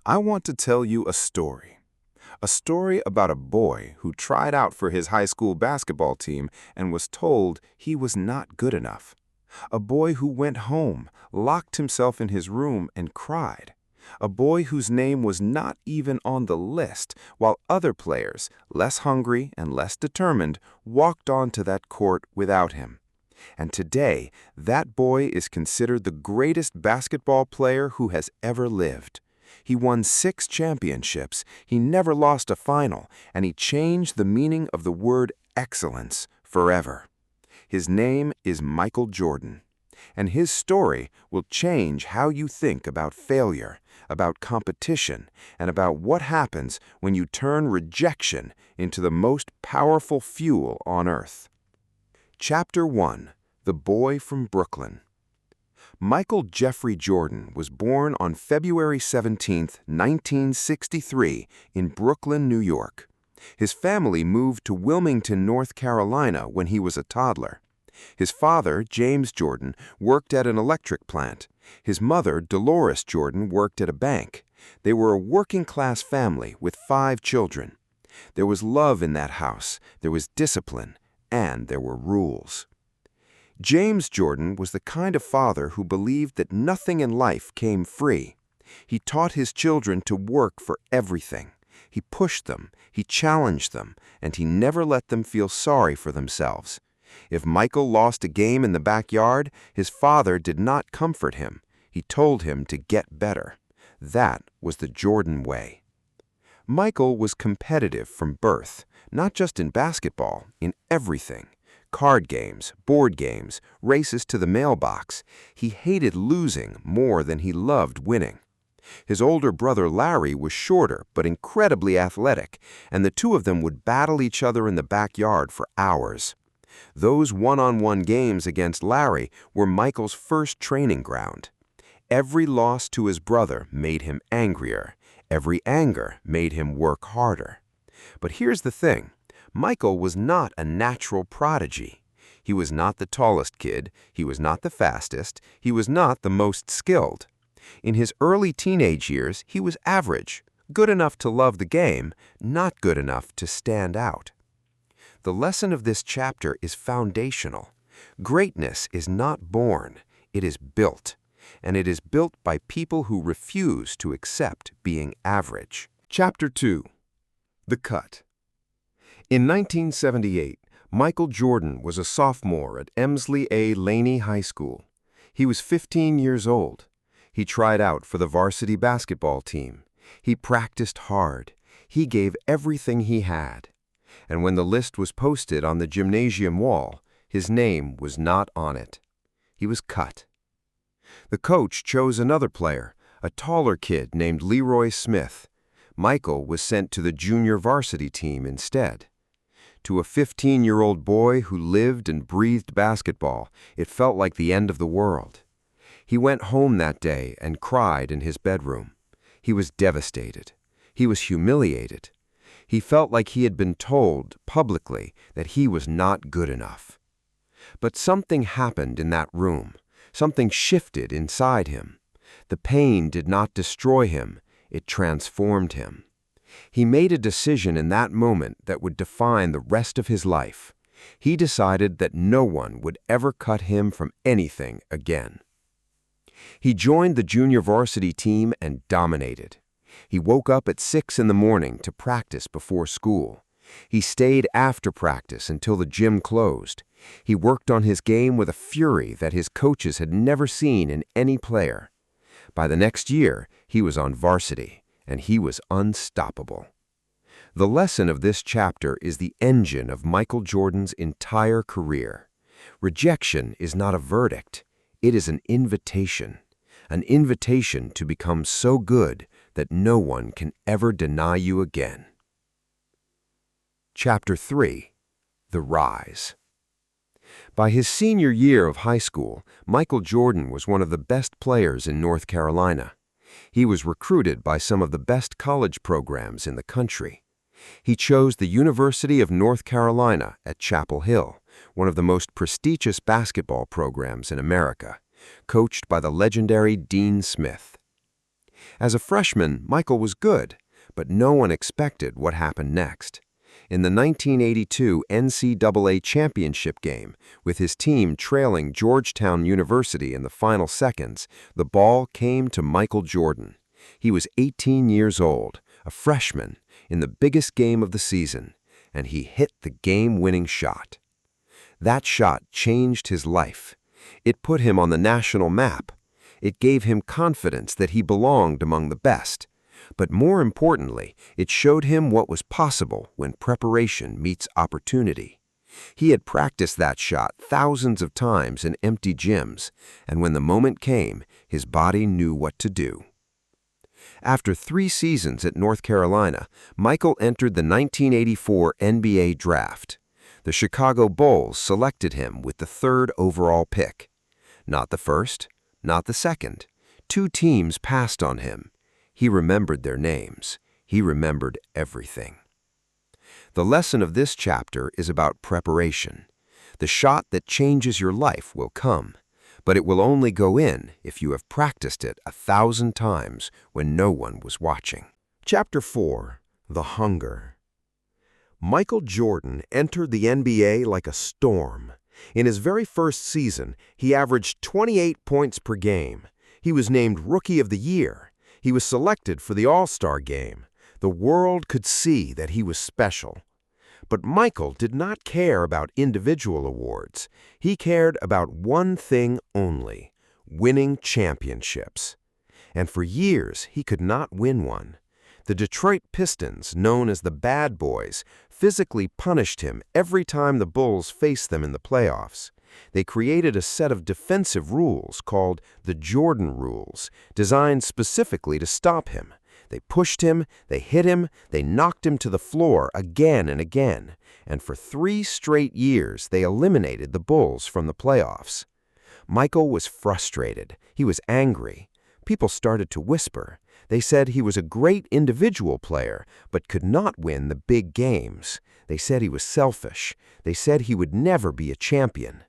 I want to tell you a story. A story about a boy who tried out for his high school basketball team and was told he was not good enough. A boy who went home, locked himself in his room and cried. A boy whose name was not even on the list, while other players, less hungry and less determined, walked onto that court without him. And today, that boy is considered the greatest basketball player who has ever lived. He won 6 championships, he never lost a final, and he changed the meaning of the word excellence forever. His name is Michael Jordan, and his story will change how you think about failure, about competition, and about what happens when you turn rejection into the most powerful fuel on earth. Chapter 1: The Boy from Brooklyn. Michael Jeffrey Jordan was born on February 17, 1963, in Brooklyn, New York. His family moved to Wilmington, North Carolina when he was a toddler. His father, James Jordan, worked at an electric plant. His mother, Dolores Jordan, worked at a bank. They were a working-class family with 5 children. There was love in that house, there was discipline, and there were rules. James Jordan was the kind of father who believed that nothing in life came free. He taught his children to work for everything. He pushed them, he challenged them, and he never let them feel sorry for themselves. If Michael lost a game in the backyard, his father did not comfort him. He told him to get better. That was the Jordan way. Michael was competitive from birth, not just in basketball, in everything. Card games, board games, races to the mailbox. He hated losing more than he loved winning. His older brother Larry was shorter but incredibly athletic, and the two of them would battle each other in the backyard for hours. Those one-on-one games against Larry were Michael's first training ground. Every loss to his brother made him angrier. Every anger made him work harder. But here's the thing. Michael was not a natural prodigy. He was not the tallest kid, he was not the fastest, he was not the most skilled. In his early teenage years, he was average, good enough to love the game, not good enough to stand out. The lesson of this chapter is foundational. Greatness is not born, it is built, and it is built by people who refuse to accept being average. Chapter 2: The Cut. In 1978, Michael Jordan was a sophomore at Emsley A. Laney High School. He was 15 years old. He tried out for the varsity basketball team. He practiced hard. He gave everything he had. And when the list was posted on the gymnasium wall, his name was not on it. He was cut. The coach chose another player, a taller kid named Leroy Smith. Michael was sent to the junior varsity team instead. To a 15-year-old boy who lived and breathed basketball, it felt like the end of the world. He went home that day and cried in his bedroom. He was devastated. He was humiliated. He felt like he had been told, publicly, that he was not good enough. But something happened in that room. Something shifted inside him. The pain did not destroy him. It transformed him. He made a decision in that moment that would define the rest of his life. He decided that no one would ever cut him from anything again. He joined the junior varsity team and dominated. He woke up at 6 in the morning to practice before school. He stayed after practice until the gym closed. He worked on his game with a fury that his coaches had never seen in any player. By the next year, he was on varsity, and he was unstoppable. The lesson of this chapter is the engine of Michael Jordan's entire career. Rejection is not a verdict. It is an invitation to become so good that no one can ever deny you again. Chapter 3: The Rise. By his senior year of high school, Michael Jordan was one of the best players in North Carolina. He was recruited by some of the best college programs in the country. He chose the University of North Carolina at Chapel Hill, one of the most prestigious basketball programs in America, coached by the legendary Dean Smith. As a freshman, Michael was good, but no one expected what happened next. In the 1982 NCAA championship game, with his team trailing Georgetown University in the final seconds, the ball came to Michael Jordan. He was 18 years old, a freshman, in the biggest game of the season, and he hit the game-winning shot. That shot changed his life. It put him on the national map. It gave him confidence that he belonged among the best. But more importantly, it showed him what was possible when preparation meets opportunity. He had practiced that shot thousands of times in empty gyms, and when the moment came, his body knew what to do. After 3 seasons at North Carolina, Michael entered the 1984 NBA draft. The Chicago Bulls selected him with the 3rd overall pick. Not the 1st, not the 2nd. 2 teams passed on him. He remembered their names. He remembered everything. The lesson of this chapter is about preparation. The shot that changes your life will come, but it will only go in if you have practiced it 1,000 times when no one was watching. Chapter 4. The Hunger. Michael Jordan entered the NBA like a storm. In his very first season, he averaged 28 points per game. He was named Rookie of the Year. He was selected for the All-Star game. The world could see that he was special. But Michael did not care about individual awards. He cared about one thing only: winning championships. And for years, he could not win one. The Detroit Pistons, known as the Bad Boys, physically punished him every time the Bulls faced them in the playoffs. They created a set of defensive rules called the Jordan Rules, designed specifically to stop him. They pushed him, they hit him, they knocked him to the floor again and again, and for 3 straight years they eliminated the Bulls from the playoffs. Michael was frustrated. He was angry. People started to whisper. They said he was a great individual player, but could not win the big games. They said he was selfish. They said he would never be a champion.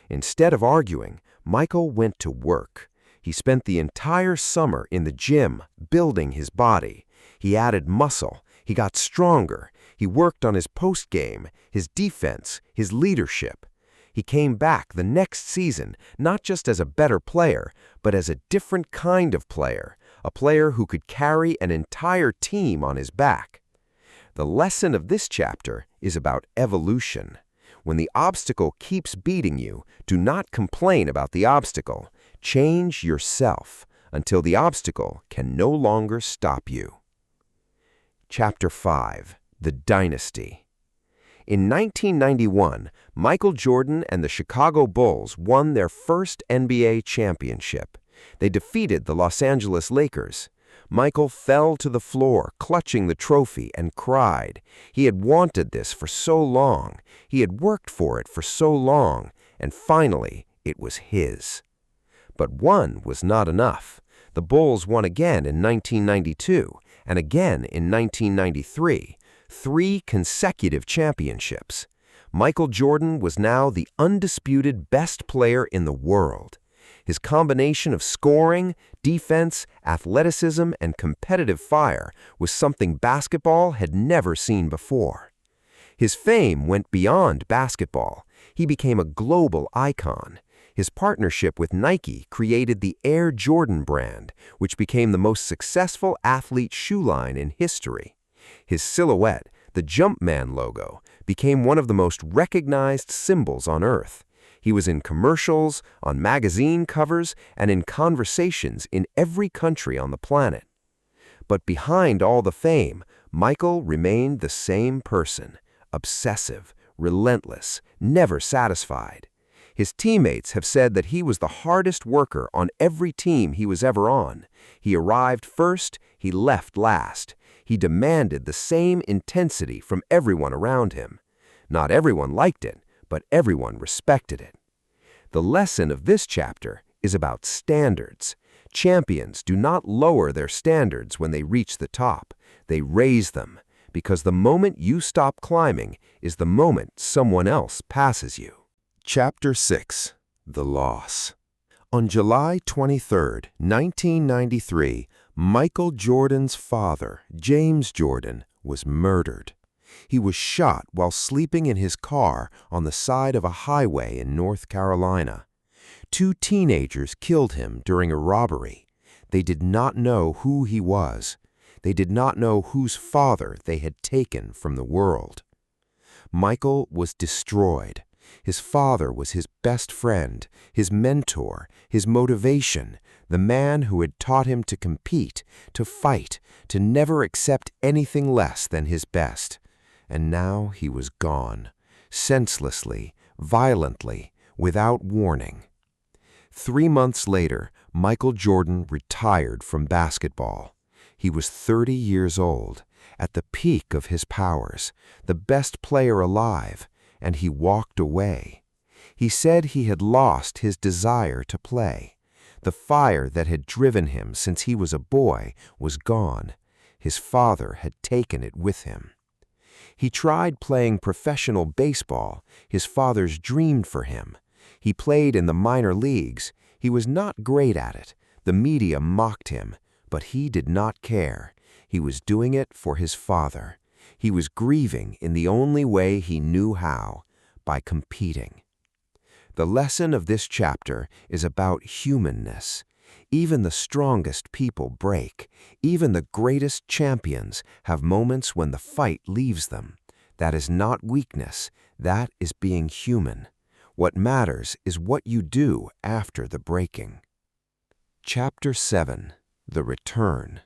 Instead of arguing, Michael went to work. He spent the entire summer in the gym, building his body. He added muscle. He got stronger. He worked on his post-game, his defense, his leadership. He came back the next season, not just as a better player, but as a different kind of player, a player who could carry an entire team on his back. The lesson of this chapter is about evolution. When the obstacle keeps beating you, do not complain about the obstacle. Change yourself until the obstacle can no longer stop you. Chapter 5. The Dynasty. In 1991, Michael Jordan and the Chicago Bulls won their first NBA championship. They defeated the Los Angeles Lakers. Michael fell to the floor, clutching the trophy, and cried. He had wanted this for so long. He had worked for it for so long, and finally, it was his. But one was not enough. The Bulls won again in 1992, and again in 1993. 3 consecutive championships. Michael Jordan was now the undisputed best player in the world. His combination of scoring, defense, athleticism, and competitive fire was something basketball had never seen before. His fame went beyond basketball. He became a global icon. His partnership with Nike created the Air Jordan brand, which became the most successful athlete shoe line in history. His silhouette, the Jumpman logo, became one of the most recognized symbols on Earth. He was in commercials, on magazine covers, and in conversations in every country on the planet. But behind all the fame, Michael remained the same person, obsessive, relentless, never satisfied. His teammates have said that he was the hardest worker on every team he was ever on. He arrived first, he left last. He demanded the same intensity from everyone around him. Not everyone liked it, but everyone respected it. The lesson of this chapter is about standards. Champions do not lower their standards when they reach the top. They raise them, because the moment you stop climbing is the moment someone else passes you. Chapter 6. The Loss. On July 23, 1993, Michael Jordan's father, James Jordan, was murdered. He was shot while sleeping in his car on the side of a highway in North Carolina. Two teenagers killed him during a robbery. They did not know who he was. They did not know whose father they had taken from the world. Michael was destroyed. His father was his best friend, his mentor, his motivation, the man who had taught him to compete, to fight, to never accept anything less than his best. And now he was gone, senselessly, violently, without warning. 3 months later, Michael Jordan retired from basketball. He was 30 years old, at the peak of his powers, the best player alive, and he walked away. He said he had lost his desire to play. The fire that had driven him since he was a boy was gone. His father had taken it with him. He tried playing professional baseball, his father's dream for him. He played in the minor leagues. He was not great at it. The media mocked him, but he did not care. He was doing it for his father. He was grieving in the only way he knew how, by competing. The lesson of this chapter is about humanness. Even the strongest people break. Even the greatest champions have moments when the fight leaves them. That is not weakness. That is being human. What matters is what you do after the breaking. Chapter 7. The Return.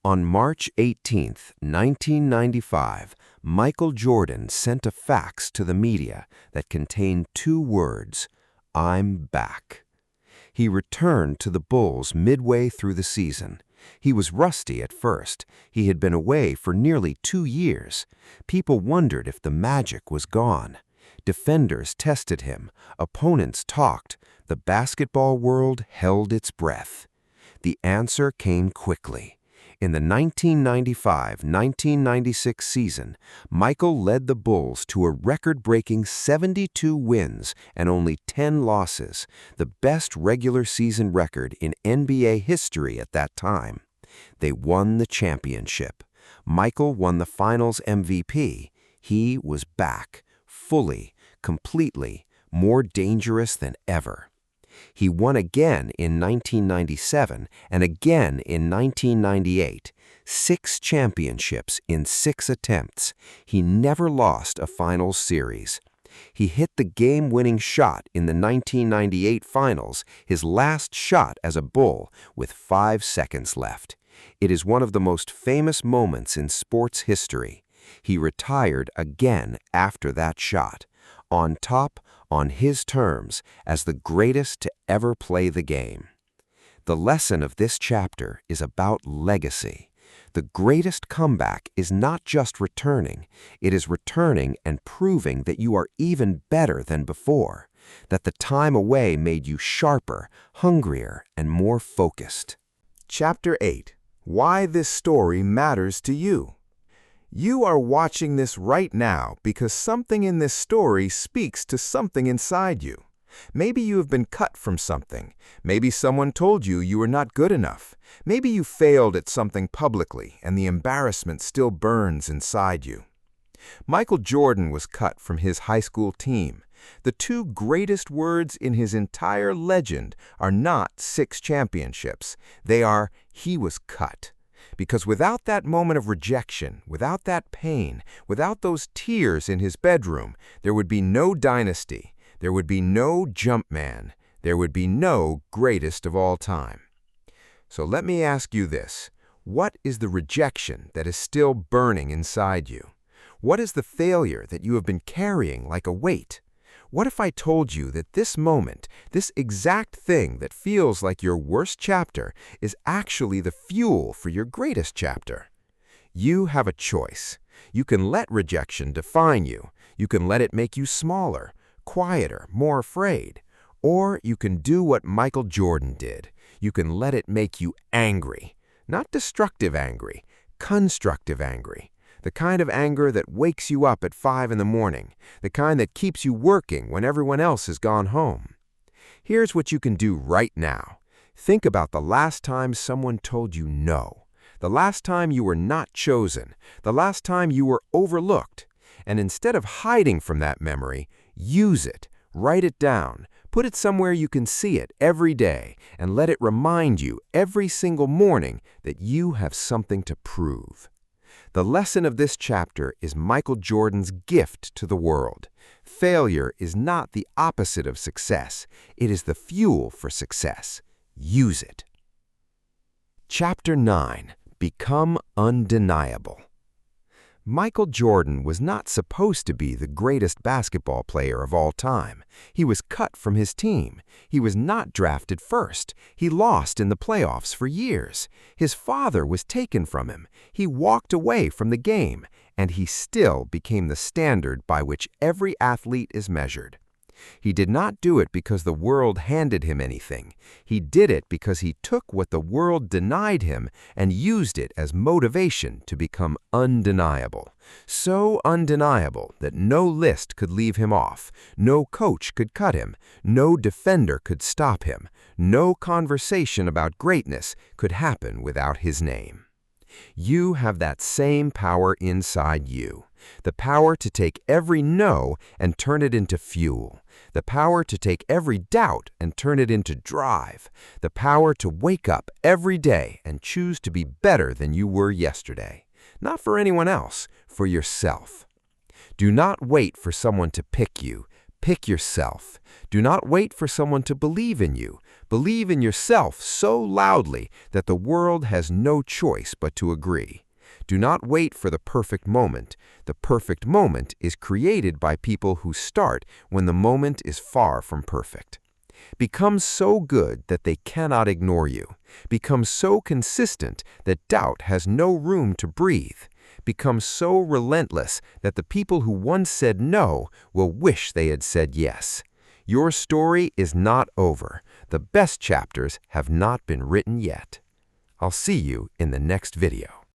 On March 18, 1995, Michael Jordan sent a fax to the media that contained 2 words, "I'm back." He returned to the Bulls midway through the season. He was rusty at first. He had been away for nearly 2 years. People wondered if the magic was gone. Defenders tested him. Opponents talked. The basketball world held its breath. The answer came quickly. In the 1995-1996 season, Michael led the Bulls to a record-breaking 72 wins and only 10 losses, the best regular season record in NBA history at that time. They won the championship. Michael won the Finals MVP. He was back, fully, completely, more dangerous than ever. He won again in 1997 and again in 1998, 6 championships in 6 attempts. He never lost a finals series. He hit the game-winning shot in the 1998 finals, his last shot as a Bull, with 5 seconds left. It is one of the most famous moments in sports history. He retired again after that shot, on top, on his terms, as the greatest to ever play the game. The lesson of this chapter is about legacy. The greatest comeback is not just returning. It is returning and proving that you are even better than before, that the time away made you sharper, hungrier, and more focused. Chapter 8. Why this story matters to you. You are watching this right now because something in this story speaks to something inside you. Maybe you have been cut from something. Maybe someone told you you were not good enough. Maybe you failed at something publicly and the embarrassment still burns inside you. Michael Jordan was cut from his high school team. The 2 greatest words in his entire legend are not 6 championships. They are, he was cut. Because without that moment of rejection, without that pain, without those tears in his bedroom, there would be no dynasty, there would be no Jumpman, there would be no greatest of all time. So let me ask you this. What is the rejection that is still burning inside you? What is the failure that you have been carrying like a weight? What if I told you that this moment, this exact thing that feels like your worst chapter, is actually the fuel for your greatest chapter? You have a choice. You can let rejection define you. You can let it make you smaller, quieter, more afraid. Or you can do what Michael Jordan did. You can let it make you angry. Not destructive angry, constructive angry. The kind of anger that wakes you up at 5 in the morning, the kind that keeps you working when everyone else has gone home. Here's what you can do right now. Think about the last time someone told you no, the last time you were not chosen, the last time you were overlooked. And instead of hiding from that memory, use it, write it down, put it somewhere you can see it every day, and let it remind you every single morning that you have something to prove. The lesson of this chapter is Michael Jordan's gift to the world. Failure is not the opposite of success. It is the fuel for success. Use it. Chapter 9. Become undeniable. Michael Jordan was not supposed to be the greatest basketball player of all time. He was cut from his team. He was not drafted first. He lost in the playoffs for years. His father was taken from him. He walked away from the game, and he still became the standard by which every athlete is measured. He did not do it because the world handed him anything. He did it because he took what the world denied him and used it as motivation to become undeniable. So undeniable that no list could leave him off, no coach could cut him, no defender could stop him, no conversation about greatness could happen without his name. You have that same power inside you. The power to take every no and turn it into fuel. The power to take every doubt and turn it into drive. The power to wake up every day and choose to be better than you were yesterday. Not for anyone else, for yourself. Do not wait for someone to pick you. Pick yourself. Do not wait for someone to believe in you. Believe in yourself so loudly that the world has no choice but to agree. Do not wait for the perfect moment. The perfect moment is created by people who start when the moment is far from perfect. Become so good that they cannot ignore you. Become so consistent that doubt has no room to breathe. Become so relentless that the people who once said no will wish they had said yes. Your story is not over. The best chapters have not been written yet. I'll see you in the next video.